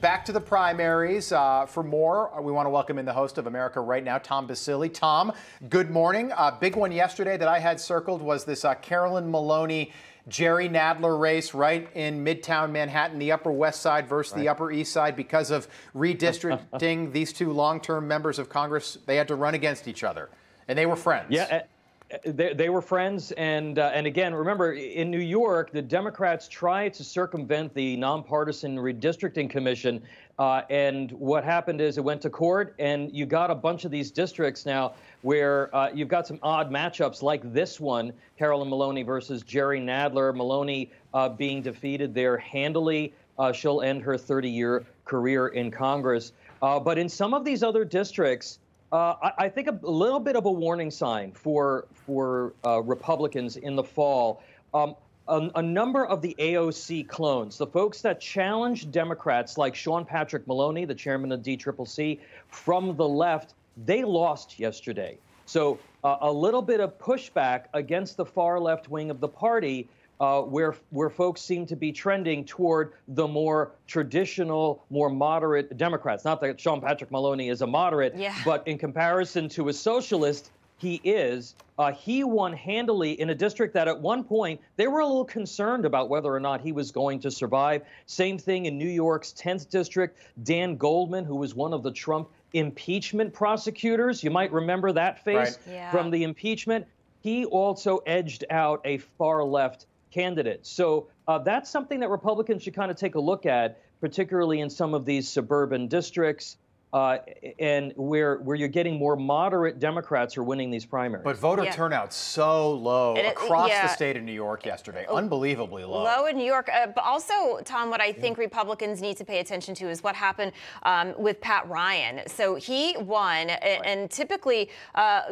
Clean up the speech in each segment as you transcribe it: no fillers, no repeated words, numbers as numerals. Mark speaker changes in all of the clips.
Speaker 1: back to the primaries. For more, we want to welcome in the host of America Right Now, Tom Basile. Tom, good morning. Big one yesterday that I had circled was this Carolyn Maloney, Jerry Nadler race right in Midtown Manhattan, the Upper West Side versus the Upper East Side. Because of redistricting, these two long-term members of Congress, they had to run against each other, and they were friends.
Speaker 2: Yeah. They were friends, and again, remember, in New York, the Democrats tried to circumvent the nonpartisan redistricting commission, and what happened is it went to court, and you got a bunch of these districts now where you've got some odd matchups like this one, Carolyn Maloney versus Jerry Nadler. Maloney being defeated there handily. She'll end her 30-year career in Congress. But in some of these other districts, I think a little bit of a warning sign for Republicans in the fall. A number of the AOC clones, the folks that challenged Democrats like Sean Patrick Maloney, the chairman of DCCC, from the left, they lost yesterday. So a little bit of pushback against the far left wing of the party, where folks seem to be trending toward the more traditional, more moderate Democrats. Not that Sean Patrick Maloney is a moderate, but in comparison to a socialist, he is. He won handily in a district that at one point they were a little concerned about whether or not he was going to survive. Same thing in New York's 10th district. Dan Goldman, who was one of the Trump impeachment prosecutors, you might remember that face from the impeachment. He also edged out a far left candidate. So that's something that Republicans should kind of take a look at, particularly in some of these suburban districts, and where you're getting more moderate Democrats are winning these primaries.
Speaker 1: But voter turnout so low across the state of New York yesterday. Unbelievably low.
Speaker 3: Low in New York. But also, Tom, what I think Republicans need to pay attention to is what happened with Pat Ryan. So he won, and typically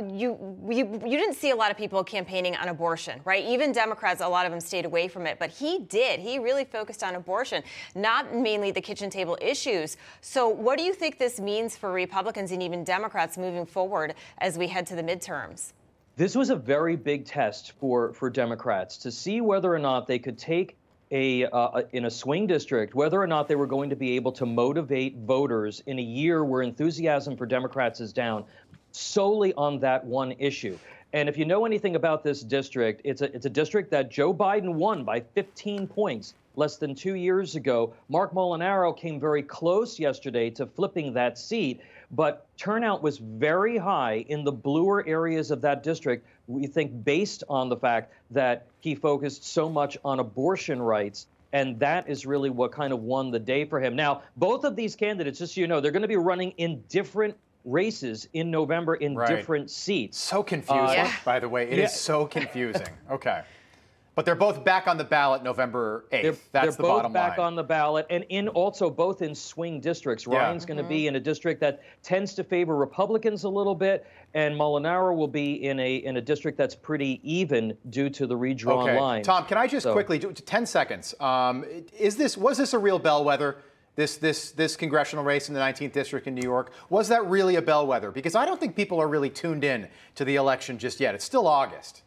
Speaker 3: you didn't see a lot of people campaigning on abortion, right? Even Democrats, a lot of them stayed away from it. But he did. He really focused on abortion, not mainly the kitchen table issues. So what do you think this means for Republicans and even Democrats moving forward as we head to the midterms?
Speaker 2: This was a very big test for Democrats to see whether or not they could take in a swing district, whether or not they were going to be able to motivate voters in a year where enthusiasm for Democrats is down solely on that one issue. And if you know anything about this district, it's a district that Joe Biden won by 15 points less than 2 years ago. Mark Molinaro came very close yesterday to flipping that seat, but turnout was very high in the bluer areas of that district, we think, based on the fact that he focused so much on abortion rights. And that is really what kind of won the day for him. Now, both of these candidates, just so you know, they're going to be running in different races in November in different seats.
Speaker 1: So confusing, by the way. It is so confusing. Okay. But they're both back on the ballot November 8th. That's the bottom line.
Speaker 2: They're both back on the ballot, and also both in swing districts. Ryan's going to be in a district that tends to favor Republicans a little bit, and Molinaro will be in a district that's pretty even due to the redrawn line.
Speaker 1: Tom, can I just quickly, 10 seconds, was this a real bellwether? This congressional race in the 19th district in New York, was that really a bellwether? Because I don't think people are really tuned in to the election just yet. It's still August.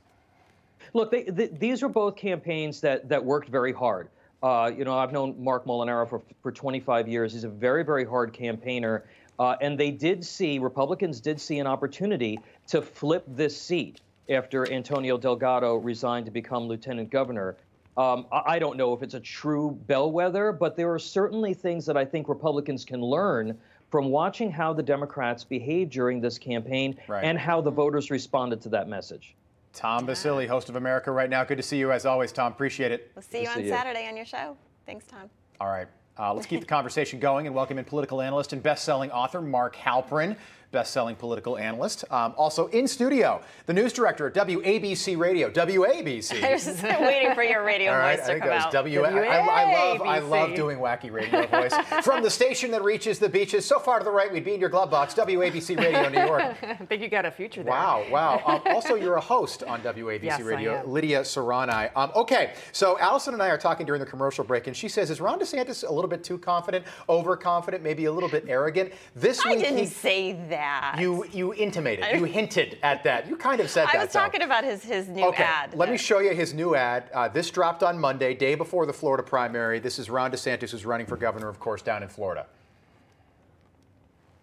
Speaker 2: Look, these are both campaigns that worked very hard. You know, I've known Mark Molinaro for 25 years. He's a very, very hard campaigner. And Republicans did see an opportunity to flip this seat after Antonio Delgado resigned to become lieutenant governor. I don't know if it's a true bellwether, but there are certainly things that I think Republicans can learn from watching how the Democrats behaved during this campaign and how the voters responded to that message.
Speaker 1: Tom Basile, host of America Right Now. Good to see you as always, Tom. Appreciate it.
Speaker 3: We'll see you on Saturday on your show. Thanks, Tom.
Speaker 1: All right. Let's keep the conversation going and welcome in political analyst and best-selling author Mark Halperin, best-selling political analyst. Also in studio, the news director at WABC Radio. WABC.
Speaker 3: I was just waiting for your radio voice to come out.
Speaker 1: I love doing wacky radio voice. From the station that reaches the beaches, so far to the right, we'd be in your glove box. WABC Radio, New York.
Speaker 4: I think you got a future there.
Speaker 1: Wow, wow. Also, you're a host on WABC Radio,
Speaker 4: I am.
Speaker 1: Lydia Serrani. Okay, so Allison and I are talking during the commercial break, and she says, is Ron DeSantis a little little bit too confident, overconfident, maybe a little bit arrogant. This week,
Speaker 3: I didn't say that.
Speaker 1: You intimated, you hinted at that. You kind of said that.
Speaker 3: I was talking about his new ad.
Speaker 1: Let me show you his new ad. This dropped on Monday, day before the Florida primary. This is Ron DeSantis, who's running for governor, of course, down in Florida.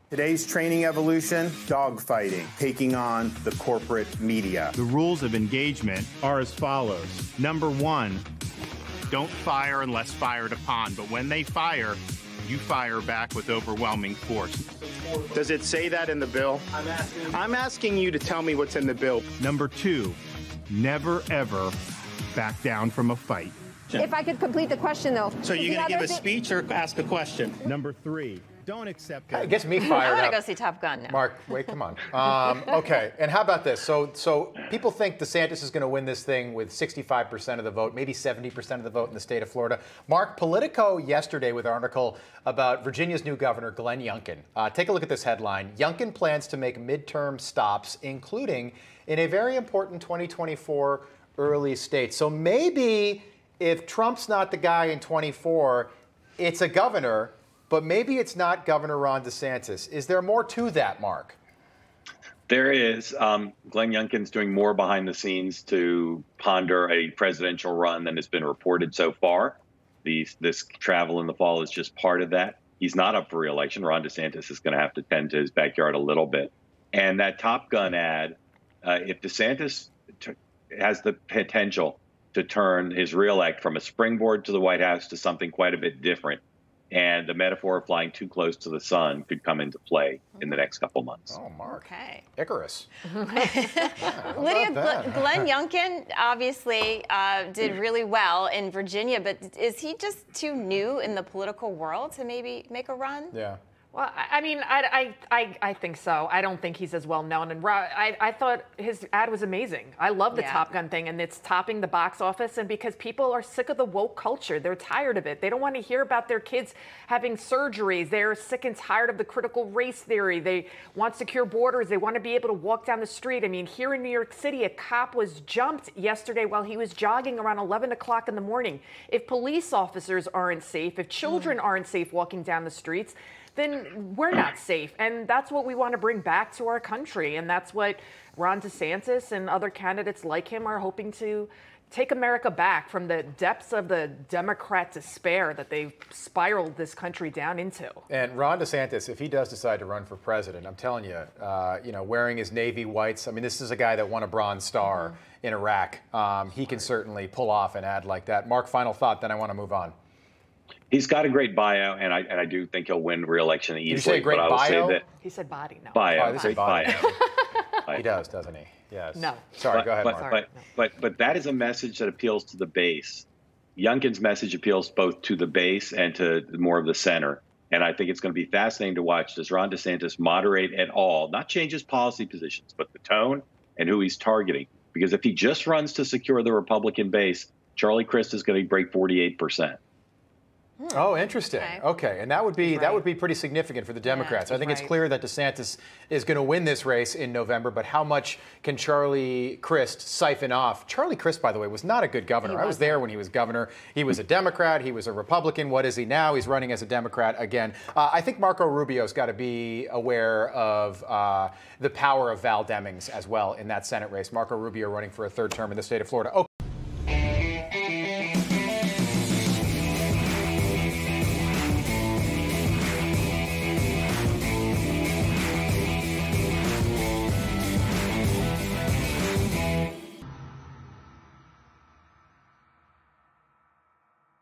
Speaker 4: Today's training evolution, dogfighting, taking on the corporate media.
Speaker 5: The rules of engagement are as follows. Number 1, don't fire unless fired upon, but when they fire, you fire back with overwhelming force.
Speaker 4: Does it say that in the bill? I'm asking you to tell me what's in the bill.
Speaker 5: Number 2, never ever back down from a fight.
Speaker 6: If I could complete the question, though.
Speaker 4: So you're going to give a speech or ask a question?
Speaker 5: Number 3, don't accept
Speaker 1: It gets me fired
Speaker 3: I want
Speaker 1: up.
Speaker 3: to go see Top Gun now.
Speaker 1: Mark, wait, come on. Okay, and how about this? So people think DeSantis is going to win this thing with 65% of the vote, maybe 70% of the vote in the state of Florida. Mark, Politico yesterday with an article about Virginia's new governor, Glenn Youngkin. Take a look at this headline. Youngkin plans to make midterm stops, including in a very important 2024 early state. So maybe if Trump's not the guy in 24, it's a governor. But maybe it's not Governor Ron DeSantis. Is there more to that, Mark?
Speaker 7: There is. Glenn Youngkin's doing more behind the scenes to ponder a presidential run than has been reported so far. This travel in the fall is just part of that. He's not up for re-election. Ron DeSantis is going to have to tend to his backyard a little bit. And that Top Gun ad, if DeSantis has the potential to turn his re-elect from a springboard to the White House to something quite a bit different, and the metaphor of flying too close to the sun could come into play in the next couple months.
Speaker 1: Oh, Mark.
Speaker 3: Okay.
Speaker 1: Icarus.
Speaker 3: Lydia, Glenn Youngkin obviously did really well in Virginia, but is he just too new in the political world to maybe make a run?
Speaker 1: Yeah.
Speaker 8: Well, I mean, I think so. I don't think he's as well known. And I thought his ad was amazing. I love the Top Gun thing, and it's topping the box office. And because people are sick of the woke culture, they're tired of it. They don't want to hear about their kids having surgeries. They're sick and tired of the critical race theory. They want secure borders. They want to be able to walk down the street. I mean, here in New York City, a cop was jumped yesterday while he was jogging around 11 o'clock in the morning. If police officers aren't safe, if children aren't safe walking down the streets, then we're not safe. And that's what we want to bring back to our country. And that's what Ron DeSantis and other candidates like him are hoping to take America back from the depths of the Democrat despair that they've spiraled this country down into.
Speaker 1: And Ron DeSantis, if he does decide to run for president, I'm telling you, wearing his Navy whites, I mean, this is a guy that won a Bronze Star in Iraq. He can certainly pull off an ad like that. Mark, final thought, then I want to move on.
Speaker 7: He's got a great bio, and I do think he'll win re-election easily.
Speaker 1: Did you say great
Speaker 7: but I will
Speaker 1: bio?
Speaker 7: say that
Speaker 8: He said body, no.
Speaker 7: bio.
Speaker 1: Oh, they say
Speaker 7: Great
Speaker 1: bio. He does, doesn't he? Yes.
Speaker 8: No.
Speaker 1: Sorry, go ahead, Mark.
Speaker 7: But that is a message that appeals to the base. Youngkin's message appeals both to the base and to more of the center. And I think it's going to be fascinating to watch. Does Ron DeSantis moderate at all, not change his policy positions, but the tone and who he's targeting? Because if he just runs to secure the Republican base, Charlie Crist is going to break 48%.
Speaker 1: Oh, interesting. Okay, and that would be pretty significant for the Democrats. I think it's clear that DeSantis is going to win this race in November, but how much can Charlie Crist siphon off? Charlie Crist, by the way, was not a good governor. I was there when he was governor. He was a Democrat. He was a Republican. What is he now? He's running as a Democrat again. I think Marco Rubio's got to be aware of the power of Val Demings as well in that Senate race. Marco Rubio running for a third term in the state of Florida.